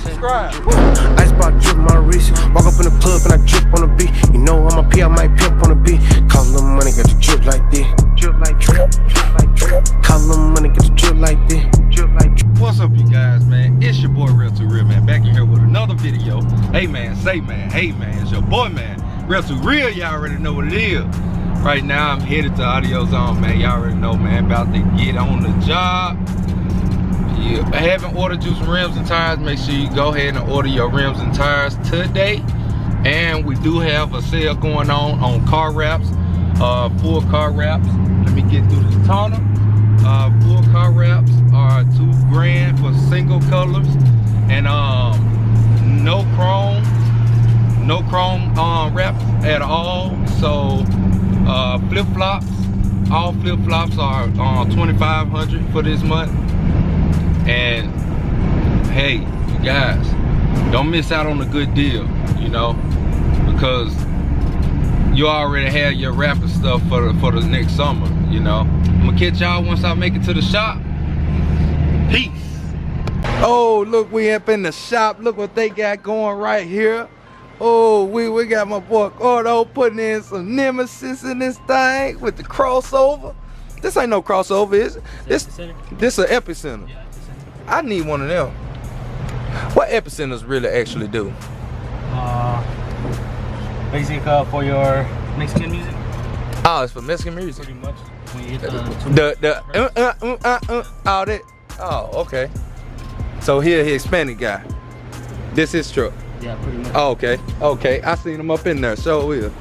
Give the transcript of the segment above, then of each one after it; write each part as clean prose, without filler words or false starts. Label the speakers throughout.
Speaker 1: subscribe.
Speaker 2: Ice bar drip my wrist. Walk up in the club and I drip on the beat. You know I'm a P, I might pimp on the beat. Call a little money, get the drip like this. Drip like drip, drip like drip. Call a little money, get the drip like this. Drip like drip.
Speaker 1: What's up, you guys, man? It's your boy Real to Real, man. Back in here with another video. Hey man, say man, hey man, it's your boy, man. Real to Real, y'all already know what it is. Right now I'm headed to Audio Zone, man. Y'all already know, man. About to get on the job. Yeah, I haven't ordered you some rims and tires. Make sure you go ahead and order your rims and tires today. And we do have a sale going on car wraps, full car wraps. Let me get through this tunnel. Full car wraps are $2 grand for single colors, and no chrome wraps at all. So flip flops, all flip flops are $2,500 for this month. And hey, you guys, don't miss out on a good deal, you know, because you already have your wrapper stuff for the next summer, you know. I'm gonna catch y'all once I make it to the shop. Peace. Oh, look, we up in the shop. Look what they got going right here. Oh, we got my boy Gordo putting in some Nemesis in this thing with the crossover. This ain't no crossover, is it? This an epicenter. Yeah, I need one of them. What epicenters really actually do?
Speaker 3: Basic for your Mexican music.
Speaker 1: Oh, it's for Mexican music.
Speaker 3: Pretty much. When you hit
Speaker 1: all that. Oh, okay. So here, he Hispanic guy. This is truck.
Speaker 3: Yeah, pretty much.
Speaker 1: Oh, okay. Okay, I seen him up in there. So will.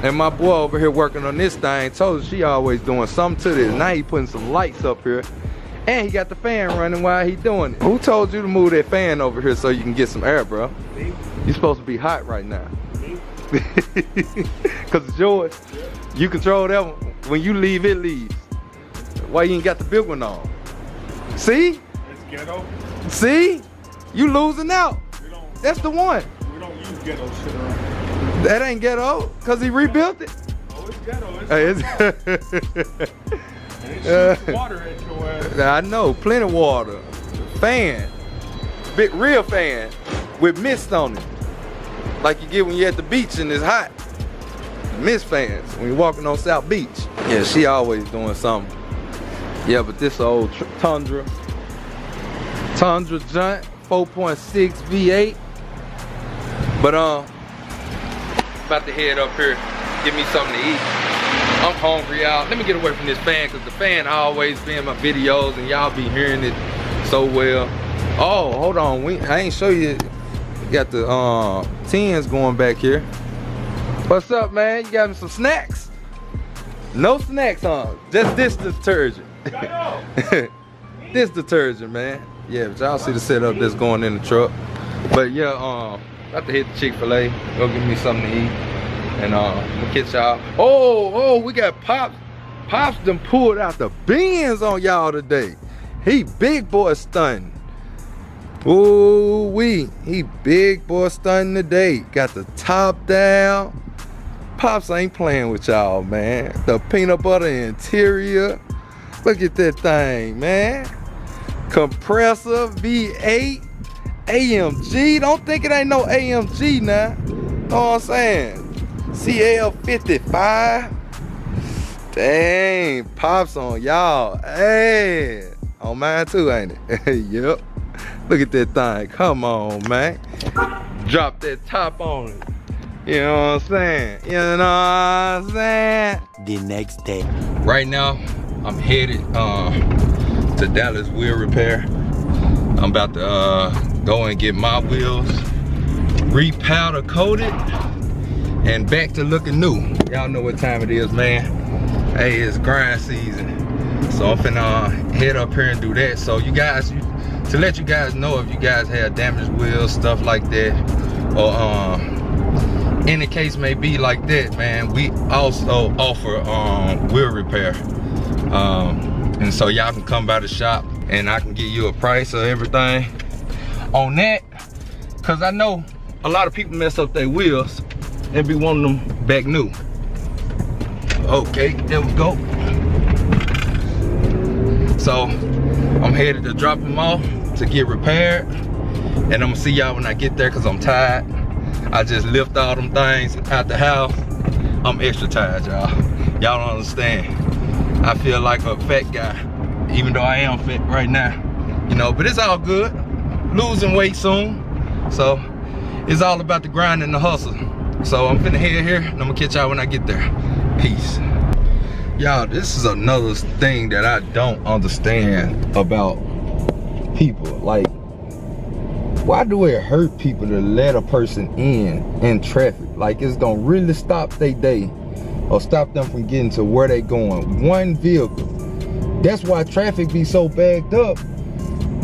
Speaker 1: And my boy over here working on this thing told her she always doing something to this. Now he putting some lights up here. And he got the fan running while he doing it. Who told you to move that fan over here so you can get some air, bro? Me. You're supposed to be hot right now. Me. Cause it's yours. Yeah. You control that one. When you leave, it leaves. Why you ain't got the big one on? See?
Speaker 4: It's ghetto.
Speaker 1: See? You losing out. That's the one.
Speaker 4: We don't use ghetto shit around here.
Speaker 1: That ain't ghetto, cause he rebuilt it.
Speaker 4: Oh, it's ghetto. It shoots water at your ass.
Speaker 1: I know, plenty of water. Fan, big real fan with mist on it, like you get when you're at the beach and it's hot. Mist fans when you're walking on South Beach. Yeah, she always doing something. Yeah, but this old Tundra Giant 4.6 V8. But about to head up here, get me something to eat. I'm hungry, y'all. Let me get away from this fan, because the fan always be in my videos and y'all be hearing it so well. Oh, hold on, I ain't show you. Got the 10s going back here. What's up, man? You got me some snacks? No snacks, huh? Just this detergent. This detergent, man. Yeah, but y'all see the setup that's going in the truck. But yeah, about to hit the Chick-fil-A, go get me something to eat. And we'll catch y'all. Oh, we got Pops. Pops done pulled out the beans on y'all today. He big boy stunting. Ooh he big boy stunting today. Got the top down. Pops ain't playing with y'all, man. The peanut butter interior. Look at that thing, man. Compressor V8 AMG. Don't think it ain't no AMG now. Know what I'm saying? CL55. Dang, Pops on y'all. Hey, on mine too, ain't it? Yep. Look at that thing. Come on, man. Drop that top on it. You know what I'm saying? You know what I'm saying?
Speaker 3: The next day.
Speaker 1: Right now, I'm headed to Dallas Wheel Repair. I'm about to go and get my wheels re-powder coated and back to looking new. Y'all know what time it is, man. Hey, it's grind season. So I'm finna head up here and do that. So you guys, to let you guys know if you guys have damaged wheels, stuff like that, or any case may be like that, man, we also offer wheel repair. And so y'all can come by the shop and I can give you a price of everything on that. Cause I know a lot of people mess up their wheels and be wanting them back new. Okay, there we go. So I'm headed to drop them off to get repaired, And I'm gonna see y'all when I get there because I'm tired. I just lift all them things out the house. I'm extra tired, y'all. Y'all don't understand. I feel like a fat guy, even though I am fat right now. You know, but it's all good. Losing weight soon. So it's all about the grind and the hustle. So I'm finna head here and I'm gonna catch y'all when I get there. Peace. Y'all, this is another thing that I don't understand about people. Like, why do it hurt people to let a person in traffic? Like, it's gonna really stop their day or stop them from getting to where they going. One vehicle. That's why traffic be so backed up.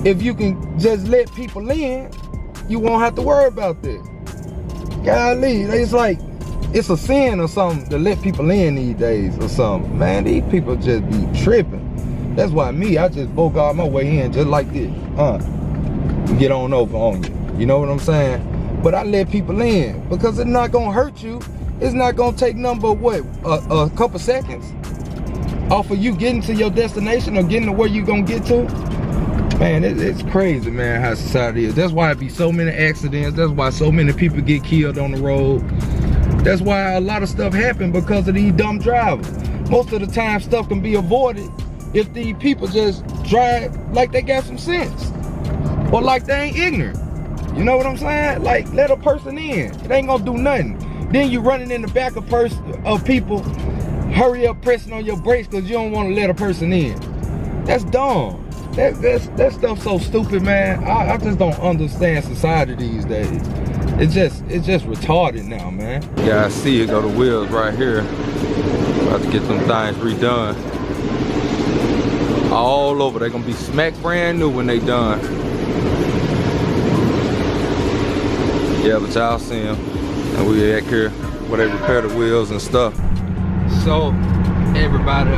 Speaker 1: If you can just let people in, you won't have to worry about that. Golly, it's like, it's a sin or something to let people in these days or something. Man, these people just be tripping. That's why I just bogart my way in just like this. Get on over on you. You know what I'm saying? But I let people in because it's not gonna hurt you. It's not gonna take nothing but what, a couple seconds off of you getting to your destination or getting to where you gonna get to. Man, it's crazy, man, how society is. That's why it be so many accidents. That's why so many people get killed on the road. That's why a lot of stuff happen because of these dumb drivers. Most of the time, stuff can be avoided if these people just drive like they got some sense. Or like they ain't ignorant. You know what I'm saying? Like, let a person in. It ain't gonna do nothing. Then you running in the back of people, hurry up pressing on your brakes because you don't want to let a person in. That's dumb. That stuff's so stupid, man. I just don't understand society these days. It's just retarded now, man. Yeah, I see it go to wheels right here. About to get some things redone. All over. They're gonna be smack brand new when they done. Yeah, but y'all see them. And we at here where they repair the wheels and stuff. So, everybody,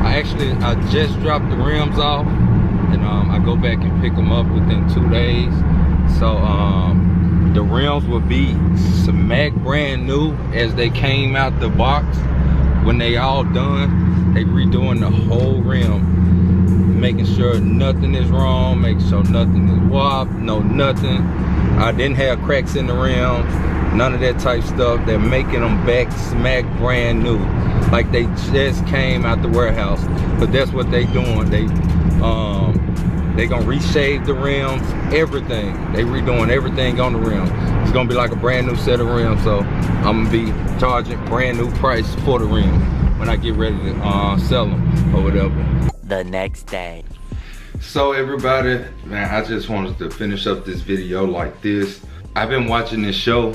Speaker 1: I just dropped the rims off, and I go back and pick them up within 2 days. So the rims will be smack brand new as they came out the box. When they all done, they redoing the whole rim, making sure nothing is wrong, making sure nothing is warped, no nothing. I didn't have cracks in the rims, none of that type stuff. They're making them back smack brand new, like they just came out the warehouse. But that's what they doing. They gonna reshave the rims, everything. They redoing everything on the rim. It's gonna be like a brand new set of rims. So I'm gonna be charging brand new price for the rim when I get ready to sell them or whatever.
Speaker 3: The next day.
Speaker 1: So everybody, man, I just wanted to finish up this video like this. I've been watching this show,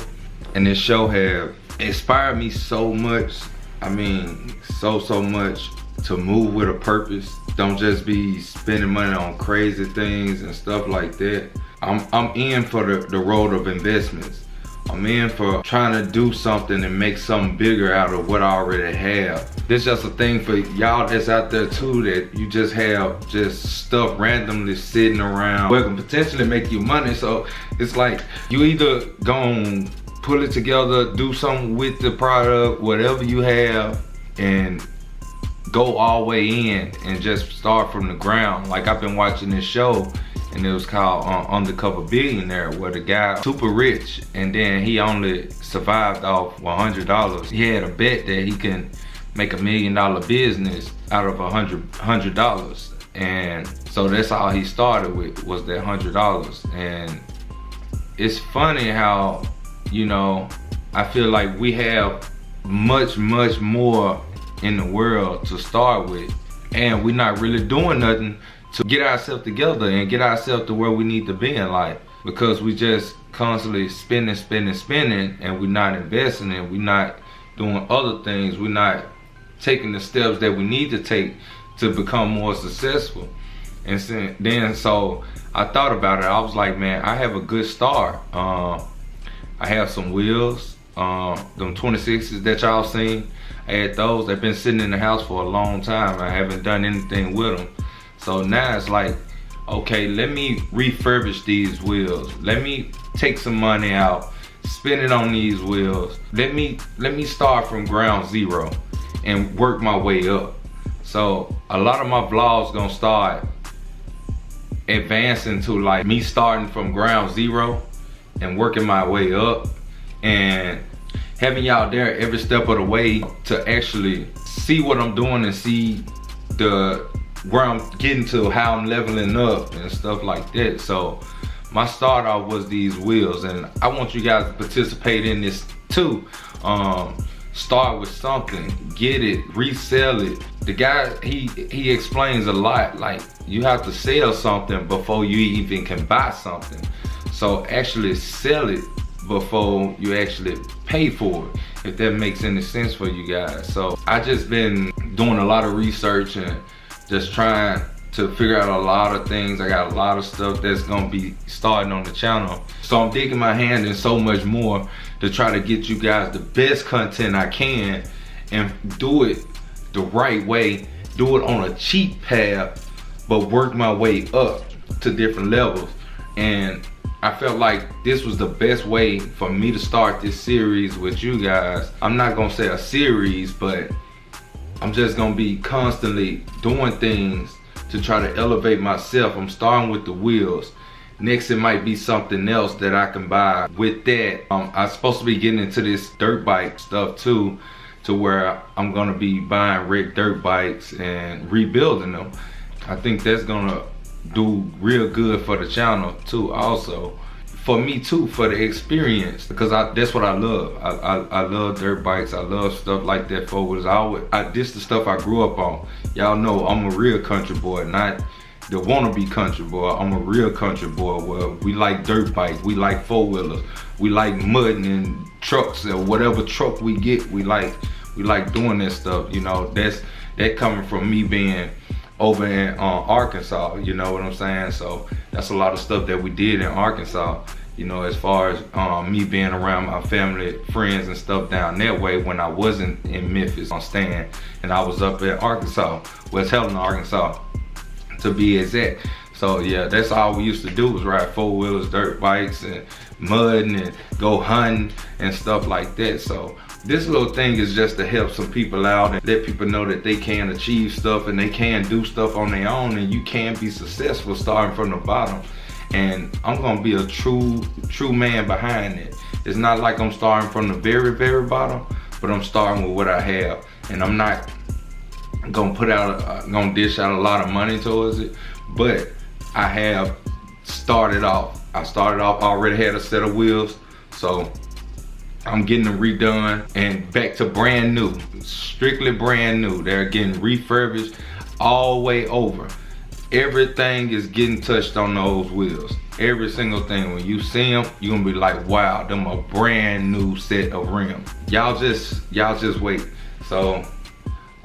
Speaker 1: and this show have inspired me so much. I mean, so much to move with a purpose. Don't just be spending money on crazy things and stuff like that. I'm in for the road of investments. I'm in for trying to do something and make something bigger out of what I already have. This is just a thing for y'all that's out there too, that you just have just stuff randomly sitting around where it can potentially make you money. So it's like you either gonna pull it together, do something with the product, whatever you have, and go all the way in and just start from the ground. Like, I've been watching this show, and it was called Undercover Billionaire, where the guy super rich, and then he only survived off $100. He had a bet that he can make $1 million business out of $100, and so that's all he started with, was that $100. And it's funny how, you know, I feel like we have much more in the world to start with, and we're not really doing nothing to get ourselves together and get ourselves to where we need to be in life, because we just constantly spending, and we're not investing, and we're not doing other things. We're not taking the steps that we need to take to become more successful. And then so I thought about it. I was like, man, I have a good start. I have some wheels, them 26s that y'all seen. I had those. They've been sitting in the house for a long time. I haven't done anything with them. So now it's like, okay, let me refurbish these wheels. Let me take some money out, spend it on these wheels. Let me start from ground zero and work my way up. So a lot of my vlogs gonna start advancing to like me starting from ground zero and working my way up, and having y'all there every step of the way to actually see what I'm doing and see where I'm getting to, how I'm leveling up and stuff like that. So my start off was these wheels, and I want you guys to participate in this too. Start with something, get it, resell it. The guy, he explains a lot, like you have to sell something before you even can buy something. So actually sell it before you actually pay for it, if that makes any sense for you guys. So I just been doing a lot of research and just trying to figure out a lot of things. I got a lot of stuff that's gonna be starting on the channel. So I'm digging my hand in so much more to try to get you guys the best content I can and do it the right way, do it on a cheap path, but work my way up to different levels. And I felt like this was the best way for me to start this series with you guys. I'm not gonna say a series, but I'm just gonna be constantly doing things to try to elevate myself. I'm starting with the wheels. Next, it might be something else that I can buy with that. I'm supposed to be getting into this dirt bike stuff too, to where I'm gonna be buying wrecked dirt bikes and rebuilding them. I think that's gonna do real good for the channel too, also. For me too, for the experience, because that's what I love. I love dirt bikes. I love stuff like that, four-wheelers. This the stuff I grew up on. Y'all know I'm a real country boy, not the wannabe country boy. I'm a real country boy. Well, we like dirt bikes, we like four-wheelers, we like mudding and trucks, or whatever truck we get, we like doing that stuff. You know, that coming from me being over in Arkansas, you know what I'm saying? So that's a lot of stuff that we did in Arkansas, you know, as far as me being around my family, friends and stuff down that way when I wasn't in Memphis on stand, and I was up in Arkansas, West Helena, Arkansas, to be exact. So yeah, that's all we used to do, was ride four-wheelers, dirt bikes, and mudding and go hunting and stuff like that. So this little thing is just to help some people out and let people know that they can achieve stuff and they can do stuff on their own, and you can be successful starting from the bottom. And I'm gonna be a true man behind it. It's not like I'm starting from the very, very bottom, but I'm starting with what I have. And I'm not gonna dish out a lot of money towards it, but I have started off. I started off, already had a set of wheels, so I'm getting them redone and back to brand new, strictly brand new. They're getting refurbished all the way over. Everything is getting touched on those wheels. Every single thing. When you see them, you're gonna be like, wow, them a brand new set of rims. Y'all just wait. So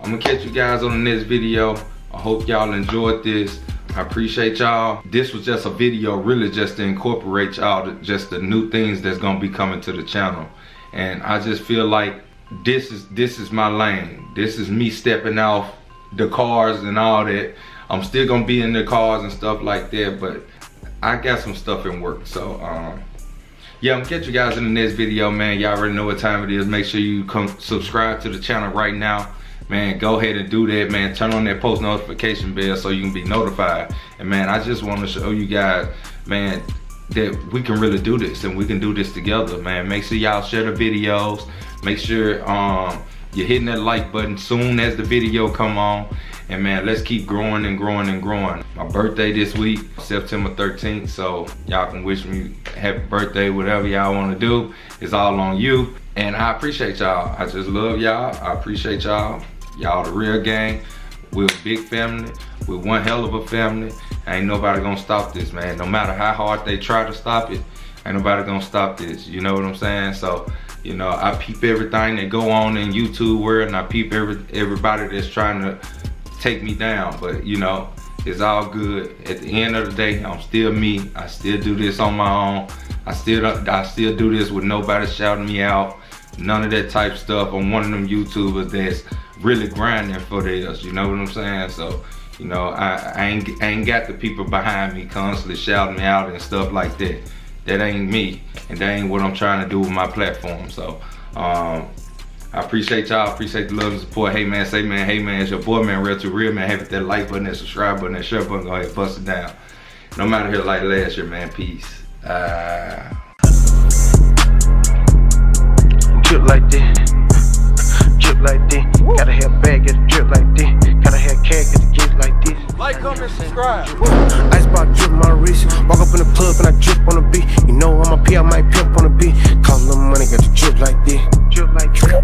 Speaker 1: I'm gonna catch you guys on the next video. I hope y'all enjoyed this. I appreciate y'all. This was just a video really just to incorporate y'all, just the new things that's gonna be coming to the channel. And I just feel like this is my lane. This is me stepping off the cars and all that. I'm still gonna be in the cars and stuff like that, but I got some stuff in work. So yeah, I'm gonna catch you guys in the next video, man. Y'all already know what time it is. Make sure you come subscribe to the channel right now. Man, go ahead and do that, man. Turn on that post notification bell so you can be notified. And man, I just want to show you guys, man, that we can really do this and we can do this together, man. Make sure y'all share the videos. Make sure you're hitting that like button soon as the video come on. And man, let's keep growing and growing and growing. My birthday this week, September 13th. So y'all can wish me happy birthday, whatever y'all want to do. It's all on you. And I appreciate y'all. I just love y'all. I appreciate y'all. Y'all the real gang. We're a big family. We're one hell of a family. Ain't nobody gonna stop this, man. No matter how hard they try to stop it, ain't nobody gonna stop this. You know what I'm saying? So, you know, I peep everything that go on in YouTube world, and I peep everybody that's trying to take me down. But you know, it's all good. At the end of the day, I'm still me. I still do this on my own. I still do this with nobody shouting me out. None of that type stuff. I'm one of them YouTubers that's really grinding for theirs, you know what I'm saying? So, you know, I ain't got the people behind me constantly shouting me out and stuff like that. That ain't me, and that ain't what I'm trying to do with my platform. So, I appreciate y'all, appreciate the love and support. Hey man, say man, hey man, it's your boy man, Real to Real, man. Hit that like button, that subscribe button, that share button, go ahead, bust it down. No matter here like last year, man. Peace.
Speaker 2: Drip like this. Drip like this. Gotta have bag, get a drip like this. Gotta have cash, get a drip like this.
Speaker 1: Like, comment, subscribe.
Speaker 2: Ice bar drip my wrist. Walk up in the club and I drip on the beat. You know I'm a P, I might pimp on the beat. Call a little money, got the drip like this. Drip like drip.